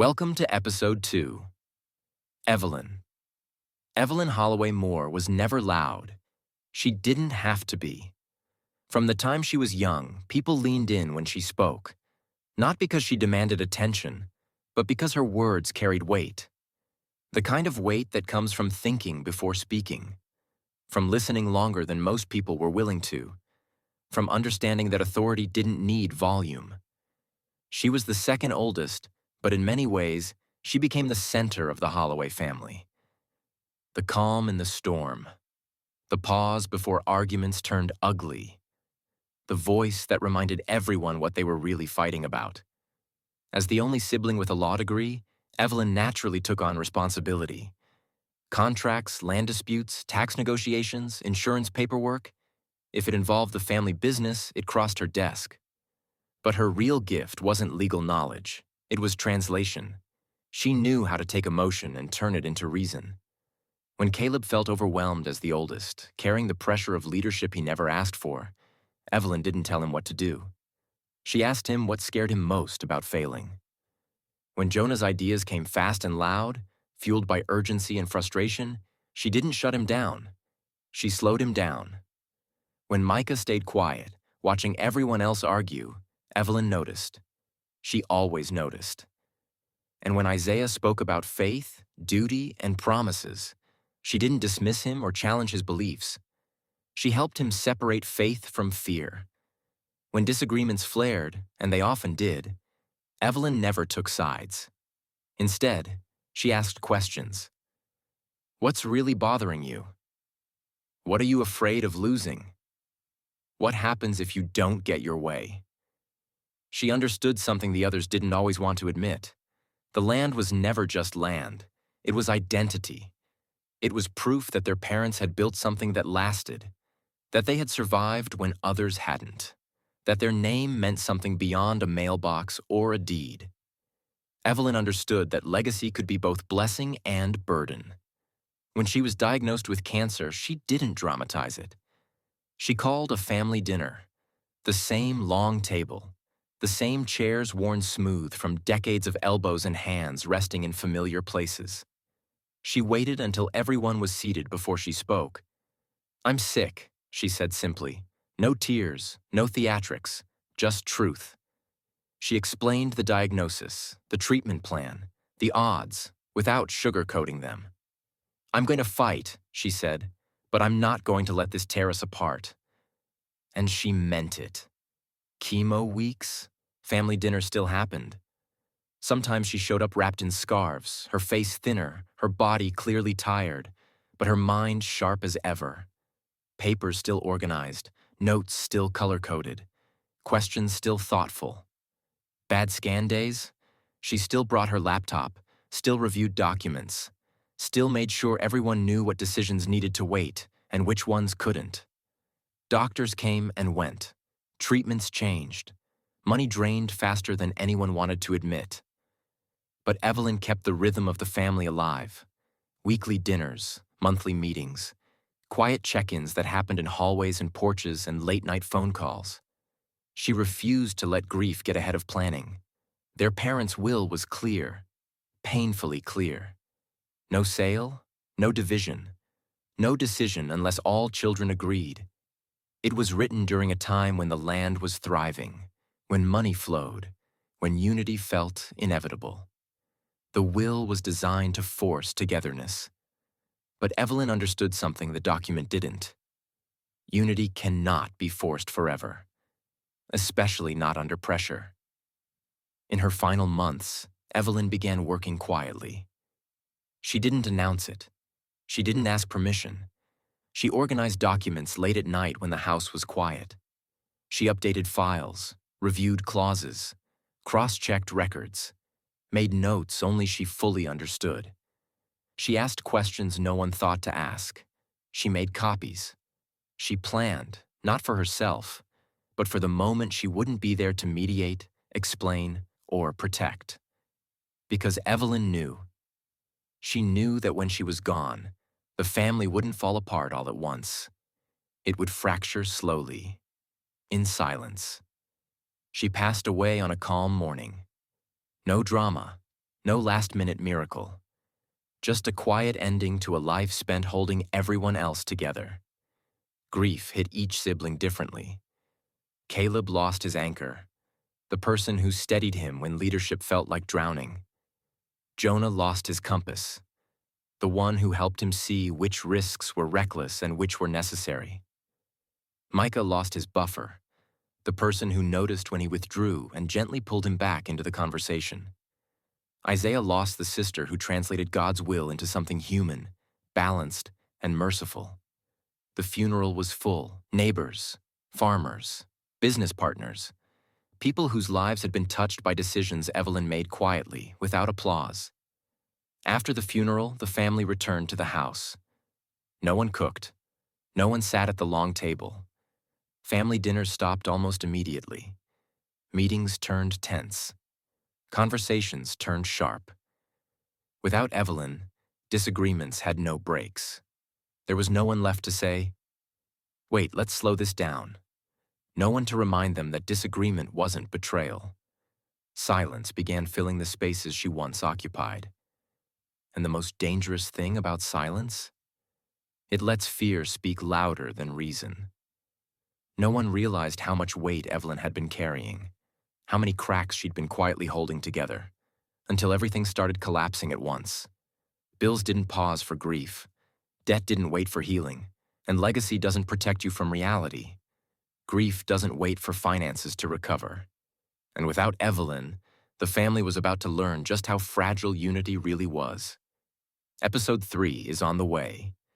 Welcome to Episode 2. Evelyn. Evelyn Holloway-Moore was never loud. She didn't have to be. From the time she was young, people leaned in when she spoke, not because she demanded attention, but because her words carried weight. The kind of weight that comes from thinking before speaking, from listening longer than most people were willing to, from understanding that authority didn't need volume. She was the second oldest, but in many ways, she became the center of the Holloway family. The calm in the storm, the pause before arguments turned ugly, the voice that reminded everyone what they were really fighting about. As the only sibling with a law degree, Evelyn naturally took on responsibility. Contracts, land disputes, tax negotiations, insurance paperwork. If it involved the family business, it crossed her desk. But her real gift wasn't legal knowledge. It was translation. She knew how to take emotion and turn it into reason. When Caleb felt overwhelmed as the oldest, carrying the pressure of leadership he never asked for, Evelyn didn't tell him what to do. She asked him what scared him most about failing. When Jonah's ideas came fast and loud, fueled by urgency and frustration, she didn't shut him down. She slowed him down. When Micah stayed quiet, watching everyone else argue, Evelyn noticed. She always noticed. And when Isaiah spoke about faith, duty, and promises, she didn't dismiss him or challenge his beliefs. She helped him separate faith from fear. When disagreements flared, and they often did, Evelyn never took sides. Instead, she asked questions. What's really bothering you? What are you afraid of losing? What happens if you don't get your way? She understood something the others didn't always want to admit. The land was never just land. It was identity. It was proof that their parents had built something that lasted, that they had survived when others hadn't, that their name meant something beyond a mailbox or a deed. Evelyn understood that legacy could be both blessing and burden. When she was diagnosed with cancer, she didn't dramatize it. She called a family dinner, the same long table, the same chairs worn smooth from decades of elbows and hands resting in familiar places. She waited until everyone was seated before she spoke. "I'm sick," she said simply. No tears, no theatrics, just truth. She explained the diagnosis, the treatment plan, the odds, without sugarcoating them. "I'm going to fight," she said, "but I'm not going to let this tear us apart." And she meant it. Chemo weeks, family dinner still happened. Sometimes she showed up wrapped in scarves, her face thinner, her body clearly tired, but her mind sharp as ever. Papers still organized, notes still color-coded, questions still thoughtful. Bad scan days? She still brought her laptop, still reviewed documents, still made sure everyone knew what decisions needed to wait and which ones couldn't. Doctors came and went. Treatments changed. Money drained faster than anyone wanted to admit. But Evelyn kept the rhythm of the family alive. Weekly dinners, monthly meetings, quiet check-ins that happened in hallways and porches and late-night phone calls. She refused to let grief get ahead of planning. Their parents' will was clear, painfully clear. No sale, no division, no decision unless all children agreed. It was written during a time when the land was thriving, when money flowed, when unity felt inevitable. The will was designed to force togetherness. But Evelyn understood something the document didn't. Unity cannot be forced forever, especially not under pressure. In her final months, Evelyn began working quietly. She didn't announce it. She didn't ask permission. She organized documents late at night when the house was quiet. She updated files, reviewed clauses, cross-checked records, made notes only she fully understood. She asked questions no one thought to ask. She made copies. She planned, not for herself, but for the moment she wouldn't be there to mediate, explain, or protect. Because Evelyn knew. She knew that when she was gone, the family wouldn't fall apart all at once. It would fracture slowly, in silence. She passed away on a calm morning. No drama, No last-minute miracle. Just a quiet ending to a life spent holding everyone else together. Grief hit each sibling differently. Caleb lost his anchor, the person who steadied him when leadership felt like drowning. Jonah lost his compass, the one who helped him see which risks were reckless and which were necessary. Micah lost his buffer, the person who noticed when he withdrew and gently pulled him back into the conversation. Isaiah lost the sister who translated God's will into something human, balanced, and merciful. The funeral was full: neighbors, farmers, business partners, people whose lives had been touched by decisions Evelyn made quietly, without applause. After the funeral, the family returned to the house. No one cooked. No one sat at the long table. Family dinners stopped almost immediately. Meetings turned tense. Conversations turned sharp. Without Evelyn, disagreements had no brakes. There was no one left to say, "Wait, let's slow this down." No one to remind them that disagreement wasn't betrayal. Silence began filling the spaces she once occupied. And the most dangerous thing about silence? It lets fear speak louder than reason. No one realized how much weight Evelyn had been carrying, how many cracks she'd been quietly holding together, until everything started collapsing at once. Bills didn't pause for grief. Debt didn't wait for healing. And legacy doesn't protect you from reality. Grief doesn't wait for finances to recover. And without Evelyn, the family was about to learn just how fragile unity really was. Episode 3 is on the way.